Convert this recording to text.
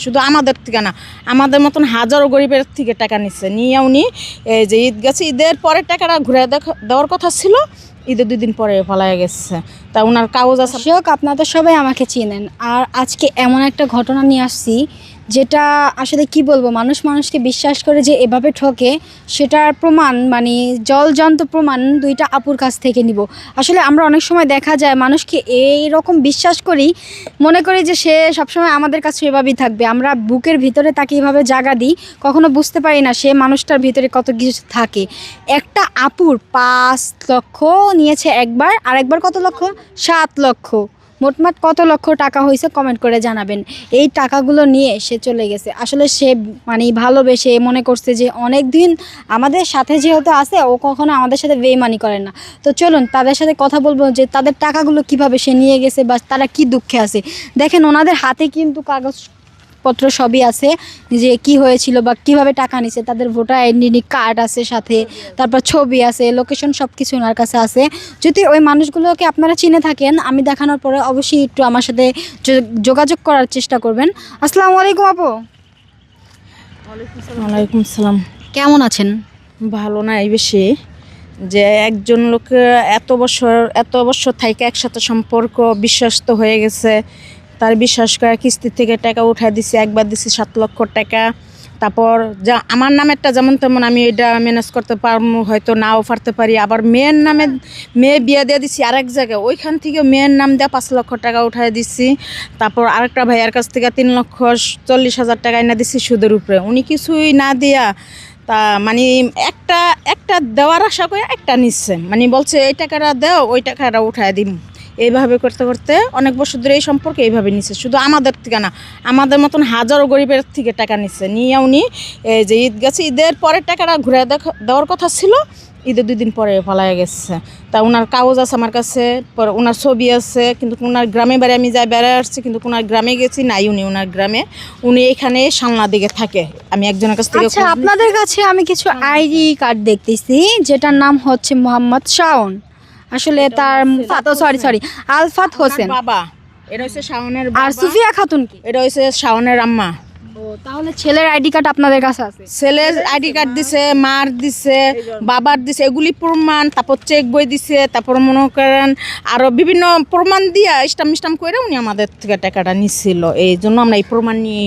শুধু আমাদের থেকে না, আমাদের মতন হাজারো গরিবের থেকে টাকা নিচ্ছে, নিয়ে উনি এই যে ঈদ গেছে, ঈদের পরে টাকাটা ঘুরে দেওয়ার কথা ছিল, ঈদের 2 দিন পরে পালায় গেছে। তা ওনার কাগজ আছে। দর্শক, আপনারা সবাই আমাকে চিনেন, আর আজকে এমন একটা ঘটনা নিয়ে আসছি যেটা আসলে কি বলবো, মানুষ মানুষকে বিশ্বাস করে যে এভাবে ঠকে, সেটার প্রমাণ মানে জলজন্ত প্রমাণ 2টা আপুর কাছ থেকে নিব। আসলে আমরা অনেক সময় দেখা যায় মানুষকে এই রকম বিশ্বাস করি, মনে করি যে সে সবসময় আমাদের কাছে এভাবেই থাকবে, আমরা বুকের ভিতরে তাকে এভাবে জায়গা দিই, কখনো বুঝতে পারি না সে মানুষটার ভিতরে কত কিছু থাকে। একটা আপুর 5 লক্ষ নিয়েছে একবার, আর একবার কত লক্ষ? 7 লক্ষ। মোটমাট কত লক্ষ টাকা হয়েছে কমেন্ট করে জানাবেন। এই টাকাগুলো নিয়ে সে চলে গেছে। আসলে সে মানে ভালোবেসে মনে করছে যে অনেক দিন আমাদের সাথে যেহেতু আছে, ও কখনো আমাদের সাথে বেইমানি করে না। তো চলুন তাদের সাথে কথা বলবো যে তাদের টাকাগুলো কিভাবে সে নিয়ে গেছে বা তারা কি দুঃখে আছে। দেখেন ওনাদের হাতে কিন্তু কাগজপত্র সবই আছে, যে কি হয়েছিল বা কিভাবে টাকা নিছে, তাদের ভোটার আইডেন্টি কার্ড আছে সাথে, তারপর ছবি আছে, লোকেশন সব কিছু ওনার কাছে আছে। যদি ওই মানুষগুলোকে আপনারা চিনে থাকেন, আমি দেখানোর পরে অবশ্যই একটু আমার সাথে যোগাযোগ করার চেষ্টা করবেন। আসসালামু আলাইকুম আপু। ওয়ালাইকুম আসসালাম। কেমন আছেন? ভালো না এই বেশি, যে একজন লোক এত বছর থাইকে একসাথে সম্পর্ক বিশ্বস্ত হয়ে গেছে, তার বিশ্বাস করে কিস্তি থেকে টাকা উঠাই দিছি, একবার দিছি 7 লক্ষ টাকা। তারপর যা আমার নামেরটা যেমন তেমন আমি এটা ম্যানেজ করতে পারবো, হয়তো নাও পারতে পারি। আবার মেয়ের নামে মেয়ে বিয়ে দিয়ে দিছি আরেক জায়গায়, ওইখান থেকে মেয়ের নাম দিয়ে 5 লক্ষ টাকা উঠাই দিছি। তারপর আরেকটা ভাইয়ার কাছ থেকে 3,40,000 টাকা এনে দিছি সুদের উপরে, উনি কিছুই না দিয়া তা মানে একটা দেওয়ার আশা করে একটা নিচ্ছে, মানে বলছে এই টাকাটা দাও, ওই টাকাটা উঠায় দিম। এইভাবে করতে করতে অনেক বছর ধরে এই সম্পর্কে এইভাবে নিচ্ছে, শুধু আমাদের থেকে না, আমাদের মতন হাজারো গরিবের থেকে টাকা নিচ্ছে, নিয়ে উনি এই যে ঈদ গেছে, ঈদের পরে টাকাটা ঘুরে দেওয়ার কথা ছিল, ঈদের 2 দিন পরে পালায় গেছে। তা ওনার কাগজ আছে আমার কাছে, পর ওনার ছবি আছে, কিন্তু ওনার গ্রামে বাড়ি আমি যাই বেড়ায় আসছি, কিন্তু ওনার গ্রামে গেছি নাই, উনি ওনার গ্রামে, উনি এখানে সালনা দিকে থাকে। আমি একজনের কাছ থেকে আচ্ছা, আপনাদের কাছে আমি কিছু আইডি কার্ড দেখতেছি, যেটার নাম হচ্ছে মোহাম্মদ শাওন। আসলে তার সরি আলফাত হোসেন বাবা, এটা হচ্ছে শাওনের আর বাবা, সুফিয়া খাতুন কি? এটা হচ্ছে শাওনের আম্মা। ও, তাহলে ছেলের আইডি কার্ড আপনাদের কাছে আছে? ছেলের আইডি কার্ড দিছে, মার দিছে, বাবার দিছে, এগুলি প্রমাণ। তারপর চেক বই দিছে, তারপর মনে করেন আরো বিভিন্ন প্রমাণ দিয়া স্টাম্প করে উনি আমাদের থেকে টাকাটা নিছিল। এই জন্য আমরা এই প্রমাণ নিয়ে